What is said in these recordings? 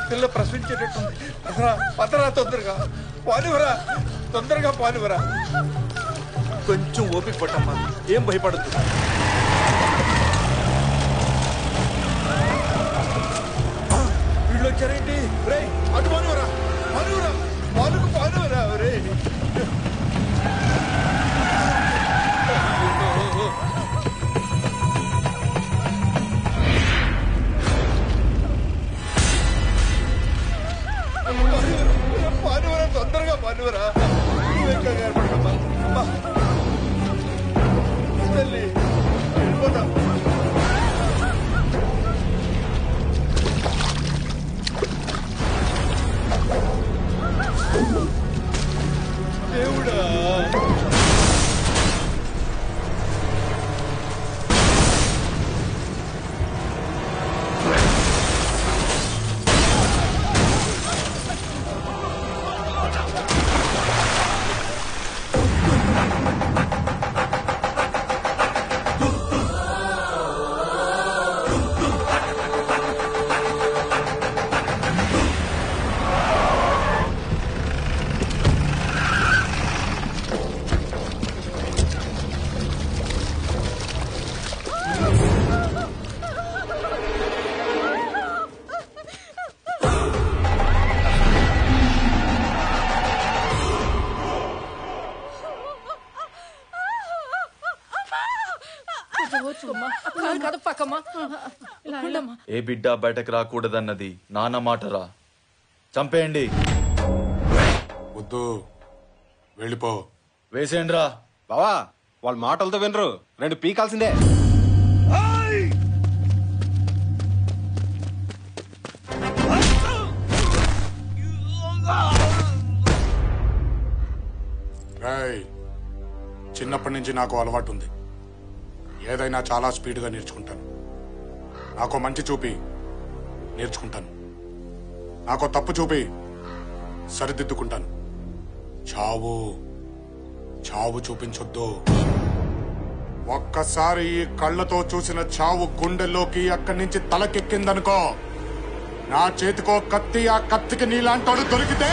పిల్ల ప్రశ్నించేటట్టుంది. పదరా తొందరగా పాలువరా, తొందరగా పాలువరా. కొంచెం ఓపిక పట్టమ్మా, ఏం భయపడద్దు. వీళ్ళు వచ్చారేంటి? రే అటు పాలువరా, పాలువరా, పాలుకు పాలువరా. రే పాలువరా, తొందరగా పాలువరా. నువ్వే కంగారు పడకమ్మా. తల్లి వెళ్ళిపోతా. దేవుడా ఏ బిడ్డ బయటకు రాకూడదన్నది నాన్న మాటరా. చంపేయండి. వద్దు, వెళ్ళిపో. వేసేయండి రా. బావా వాళ్ళ మాటలతో వినరు, 2 పీకాల్సిందే. చిన్నప్పటి నుంచి నాకు అలవాటు ఉంది. ఏదైనా చాలా స్పీడ్గా నేర్చుకుంటాను. నాకు మంచి చూపి నేర్చుకుంటాను, నాకు తప్పు చూపి సరిదిద్దుకుంటాను. చావు చావు చూపించొద్దు. ఒక్కసారి ఈ కళ్ళతో చూసిన చావు గుండెల్లోకి అక్కడి నుంచి తలకెక్కిందనుకో, నా చేతికో కత్తి, ఆ కత్తికి నీలాంటోడు దొరికితే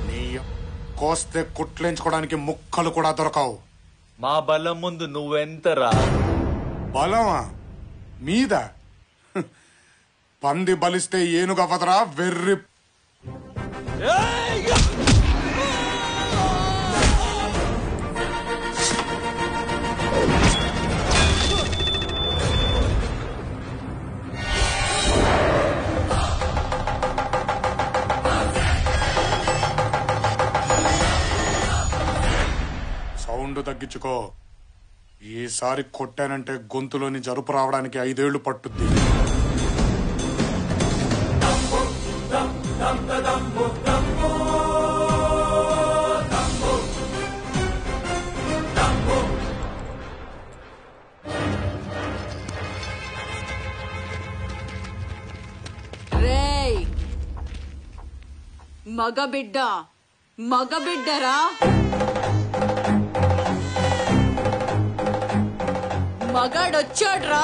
నీ కోస్తే కుట్లేంచుకోవడానికి ముక్కలు కూడా దొరకవు. మా బలం ముందు నువ్వెంతరా? బలమా మీద? పంది బలిస్తే ఏనుగవదరా వెర్రి. సౌండ్ తగ్గించుకో. ఈసారి కొట్టానంటే గొంతులోని జరుపు రావడానికి 5 ఏళ్లు పట్టుద్ది. రేయ్ మగబిడ్డరా, మగాడొచ్చాడ్రా.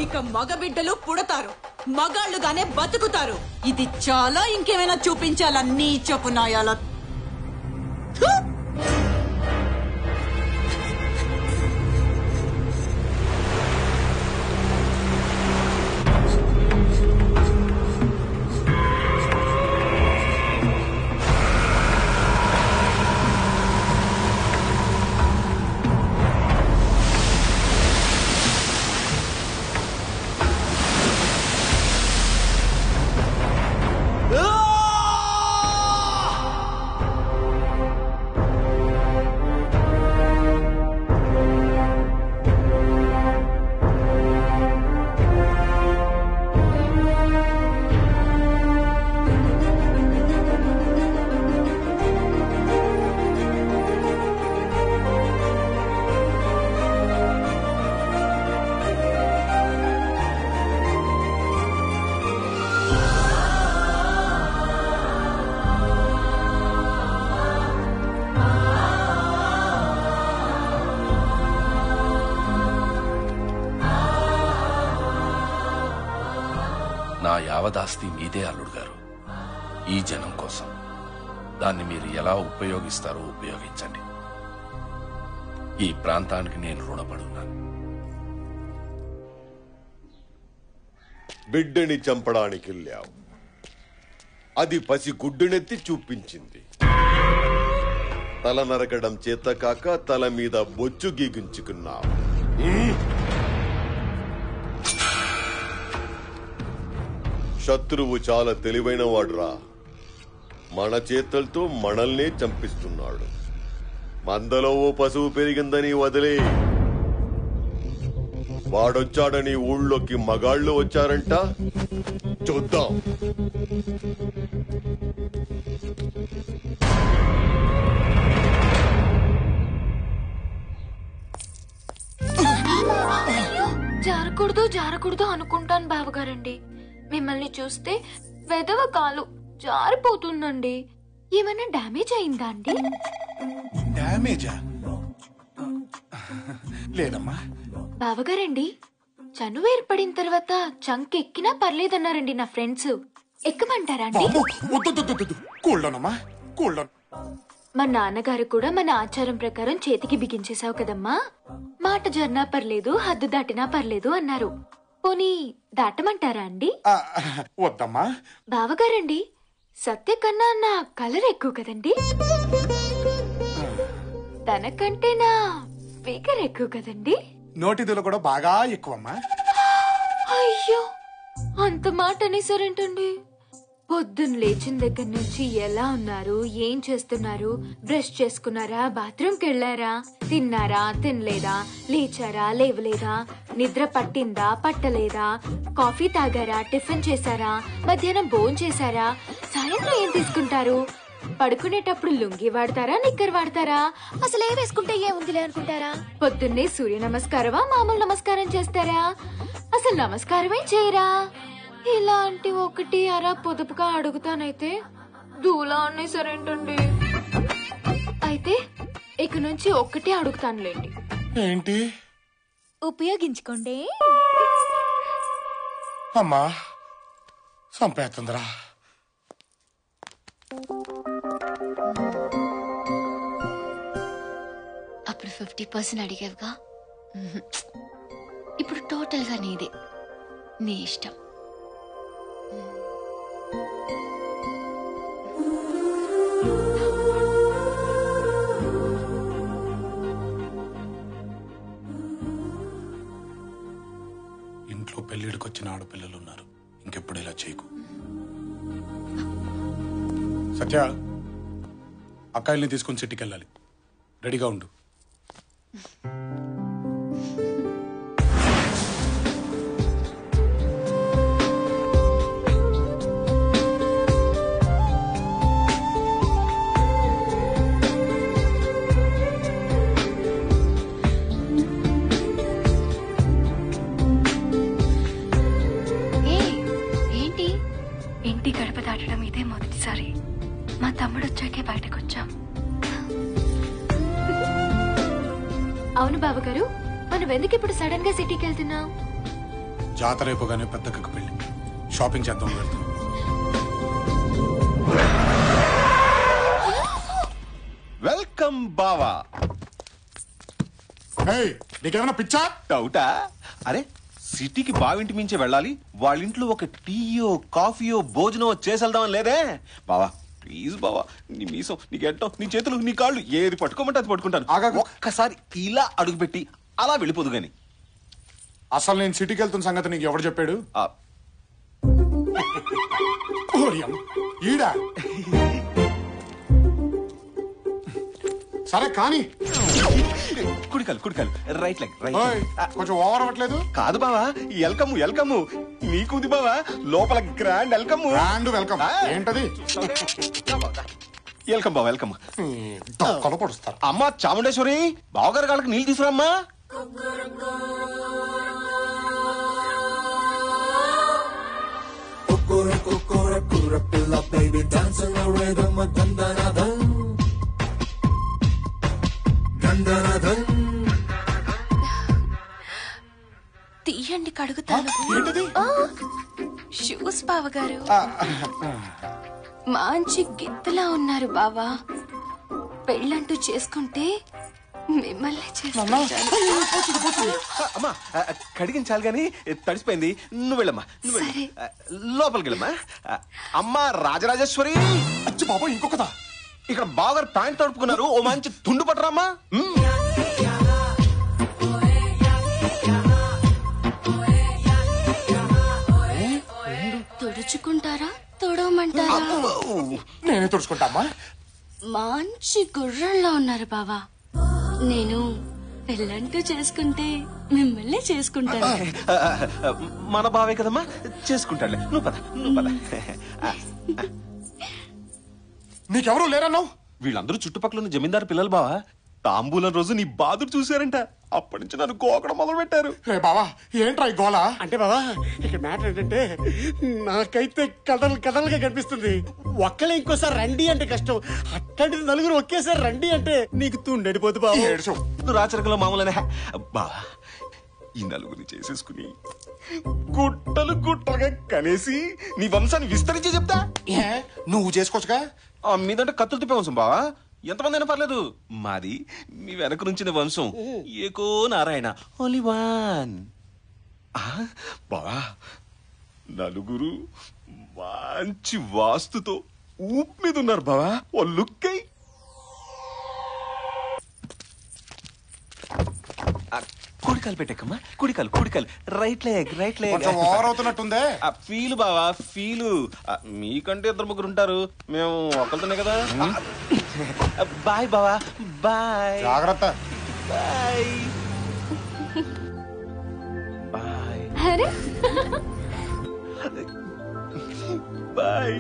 ఇక మగబిడ్డలు పుడతారు, మగాళ్ళుగానే బతుకుతారు. ఇది చాలా. ఇంకేమైనా చూపించాలా నీచపు నాయాల? నా యావదాస్తి మీదే అల్లుడు గారు. ఈ జనం కోసం దాన్ని మీరు ఎలా ఉపయోగిస్తారో ఉపయోగించండి. ఈ ప్రాంతానికి నేను రుణపడున్నాను. బిడ్డని చంపడానికి వెళ్ళావు, అది పసి గుడ్డునెత్తి చూపించింది. తల నరకడం చేత కాక తల మీద బొచ్చు గీగించుకున్నావు. శత్రువు చాలా తెలివైన వాడురా. మన చేతులతో మనల్నే చంపిస్తున్నాడు. మందలో ఓ పశువు పెరిగిందని వదిలే. వాడొచ్చాడని ఊళ్ళోకి మగాళ్ళు వచ్చారంట, చూద్దాం. జారకూడదు జారకూడదు అనుకుంటాను బావగారండి. మిమ్మల్ని చూస్తే వెదవ కాలు జారిపోతుందండి. ఏమైనా డ్యామేజ్ అయిందా అండి? డ్యామేజా? లేదమ్మా. బావగారండి, చనువు ఏర్పడిన తర్వాత చంక్ ఎక్కినా పర్లేదన్నారండి నా ఫ్రెండ్స్. ఎక్కమంటారా అండి? కూల్డోనమ్మా, కూల్డోన్. మా నాన్నగారు కూడా మన ఆచారం ప్రకారం చేతికి బిగించేశావు కదమ్మా, మాట జర్నా పర్లేదు హద్దు దాటినా పర్లేదు అన్నారు. పోనీ దాటమంటారా అండి? వద్దమ్మా. బావగారండి, సత్య కన్నా నా కలర్ ఎక్కువ కదండి, తనకంటే నా ఫిగర్ ఎక్కువ కదండి. నోటిదులు కూడా బాగా ఎక్కువమ్మా. అయ్యో, అంత మాట అనేసారేంటండి? పొద్దున్న లేచిన దగ్గర నుంచి ఎలా ఉన్నారు, ఏం చేస్తున్నారు, బ్రష్ చేసుకున్నారా, బాత్రూమ్కి వెళ్ళారా, తిన్నారా, తినలేదా, లేచారా, లేవలేదా, నిద్ర పట్టిందా, పట్టలేదా, కాఫీ తాగారా, టిఫిన్ చేశారా, మధ్యాహ్నం భోజనం చేశారా, సాయంత్రం ఏం తీసుకుంటారు, పడుకునేటప్పుడు లుంగి వాడతారా, నిక్కర్ వాడతారా, అసలు ఏ వేసుకుంటే ఏముందిలే అనుకుంటారా, పొద్దున్నే సూర్య నమస్కారమా మామూలు నమస్కారం చేస్తారా, అసలు నమస్కారమే చేయరా? ఇలాంటి ఒకటి అరా పొదుపుగా అడుగుతానైతే దూలా అనేసరేంటండి? అయితే ఇక నుంచి ఒక్కటే అడుగుతానులేండి. ఏంటి? ఉపయోగించుకోండి. అమ్మా సంపేతుందిరా. అప్పుడు 50% అడిగావుగా, ఇప్పుడు టోటల్ గా నీదే, నీ ఇష్టం. ఇంట్లో పెళ్లిడికొచ్చిన ఆడపిల్లలున్నారు, ఇంకెప్పుడు ఇలా చేయకు. సత్య, అక్కాయిల్ని తీసుకుని సిటీకి వెళ్ళాలి, రెడీగా ఉండు. ఇంటి గడప దాటడం ఇదే మొదటిసారి. మా తమ్ముడు వచ్చాకే బయటకు వచ్చాం. అవును బావగారు, మనం ఎందుకు ఇప్పుడు సడన్ గా సిటీకి వెళ్తున్నాం? జాతర అయిపోగానే పెద్దక్కకు పెళ్లి, షాపింగ్ చేద్దాం వెళ్తాం. వెల్కమ్ బావా. నీకేమైనా పిచ్చా? డౌటా? అరే, సిటీకి బావింటి మించి వెళ్ళాలి, వాళ్ళ ఇంట్లో ఒక టీయో కాఫీయో భోజనం చేసేద్దామని లేదే బావా. ప్లీజ్ బావా, నీ మీసం, నీ గెట్టం, నీ చేతులు, నీ కాళ్ళు ఏది పట్టుకోమంటే అది పట్టుకుంటాను. ఒక్కసారి ఇలా అడుగుపెట్టి అలా వెళ్ళిపోదు గాని. అసలు నేను సిటీకి వెళ్తున్న సంగతి నీకు ఎవరు చెప్పాడు? ఈడా సరే కానీ కుడికాలు కుడికాలు, రైట్ లెగ్, రైట్. కొంచెం ఓవర్ అవ్వట్లేదు? కాదు బావా, వెల్కమ్ వెల్కమ్ నీకుంది బావా, లోపల గ్రాండ్ వెల్కమ్. గ్రాండ్ వెల్కమ్ ఏంటది? వెల్కమ్ బావా, వెల్కమ్. కొలపడుస్తారు. అమ్మా చాముండేశ్వరి, బావగారి కాళ్ళకి నీళ్ళు తీసుకురామ్మా. తీయండి కడుగుతాను. షూస్ బావగారు మంచి గిత్తలా ఉన్నారు బావా. పెళ్ళంటూ చేసుకుంటే మిమ్మల్ని చేసుకుంటాను. అమ్మా కడిగించాలి గాని తడిసిపోయింది. నువ్వు వెళ్ళమ్మా, నువ్వు వెళ్ళి లోపలికి వెళ్ళమ్మా. అమ్మా రాజరాజేశ్వరి. అచ్చి బాబా ఇంకొకదా. ఇక్కడ బాగా ప్యాంట్ తడుపుకున్నారు, ఓ మంచి తుండు పట్టరామ్మా. తుడుచుకుంటారా తొడవమంటారా? నేనే తుడుచుకుంటామ్మా. మంచి గుర్రంలా ఉన్నారు బావా. నేను పెళ్ళంటూ చేసుకుంటే మిమ్మల్ని చేసుకుంటాను. మన బావే కదమ్మా, చేసుకుంటాడులే. నువ్వు పద, నువ్వు పద. నీకెవరూ లేరన్నావు? వీళ్ళందరూ చుట్టుపక్కల ఉన్న జమీందారు పిల్లలు బావా. తాంబూలం రోజు నీ బాధలు చూశారంట. అప్పటి నుంచి నన్ను గోకడం మొదలు పెట్టారు. బావా ఏంట్రా ఈ గోళ? అంటే బావా ఇక్కడ మ్యాటర్ ఏంటంటే నాకైతే కథలుగా కనిపిస్తుంది. ఒక్కలే ఇంకోసారి రండి అంటే కష్టం, అట్లాంటిది నలుగురు ఒకేసారి రండి అంటే నీకు తుండడిపోతు బావా. రాచరికంలో మామూలనే బావా. ఈ నలుగురిని చేసేసుకుని గుట్టలు గుట్టలుగా కనేసి నీ వంశాన్ని విస్తరించి చెప్తా. నువ్వు చేసుకోవచ్చుగా. మీదంటే కత్తులు తిప్పే వంశం బావా. ఎంతమంది అయినా పర్లేదు. మాది మీ వెనక నుంచిన వంశం ఏకో నారాయణ, ఓన్లీ వన్. బావా నలుగురు మంచి వాస్తుతో ఊపు మీద ఉన్నారు బావా. ఓ లుక్ అయి కుడికాలు పెట్టకమ్మా. కుడికాలు రైట్ లెగ్ ఓవర్ అవుతున్నట్టుందే. ఫీలు బావా, ఫీలు. మీకంటే ఇద్దరు ముగ్గురు ఉంటారు, మేము ఒకరితోనే కదా. బాయ్ బావా, బాయ్. జాగ్రత్త. Bye bye. అరే బాయ్.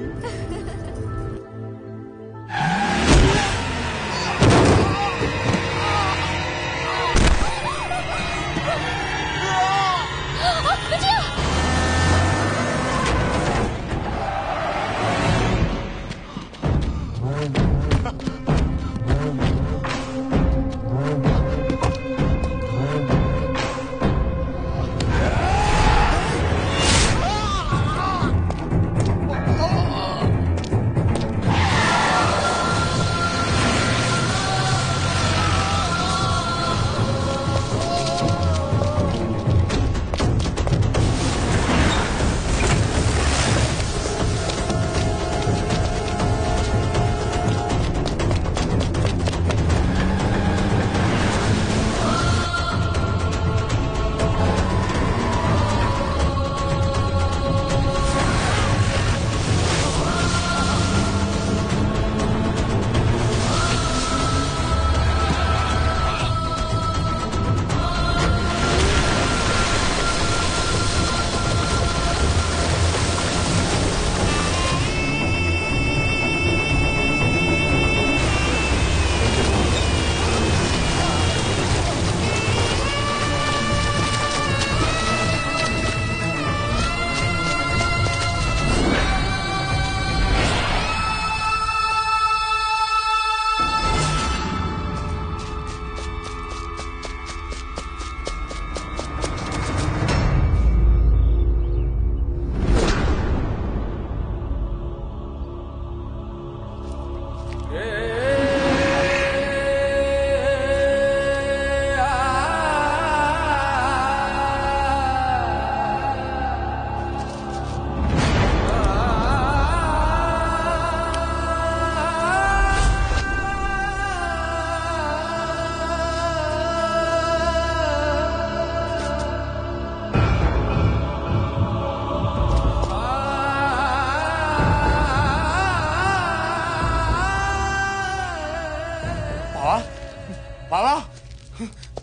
బావా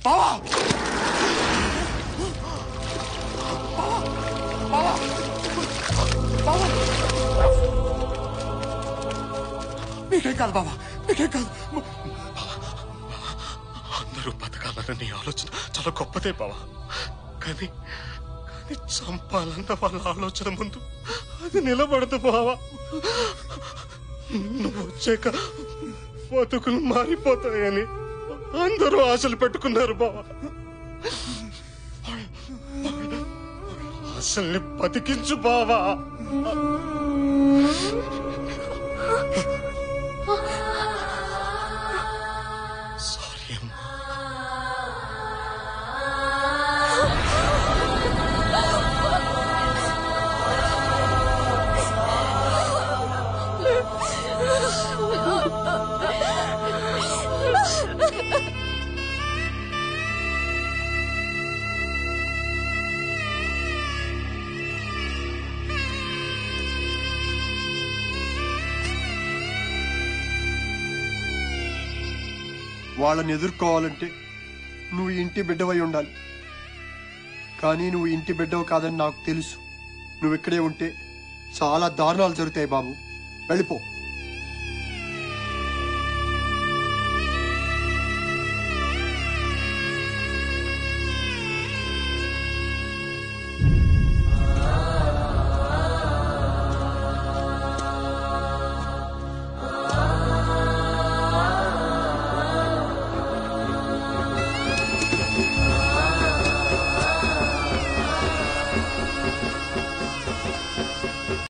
బావా బావా బావా నీకేం కాదు బావా, నీకేం కాదు. అందరూ బతకాలన్న ఆలోచన చాలా గొప్పదే బావా. కానీ చంపాలన్న వాళ్ళ ఆలోచన ముందు అది నిలబడదు బావా. నువ్వు వచ్చాక బతుకులు మారిపోతాయని అందరూ ఆశలు పెట్టుకున్నారు బావా. ఆశల్ని బతికించు బావా. సారీ అమ్మా. వాళ్ళని ఎదుర్కోవాలంటే నువ్వు ఇంటి బిడ్డవై ఉండాలి. కానీ నువ్వు ఇంటి బిడ్డవు కాదని నాకు తెలుసు. నువ్వు ఇక్కడే ఉంటే చాలా దారుణాలు జరుగుతాయి బాబు. వెళ్ళిపో.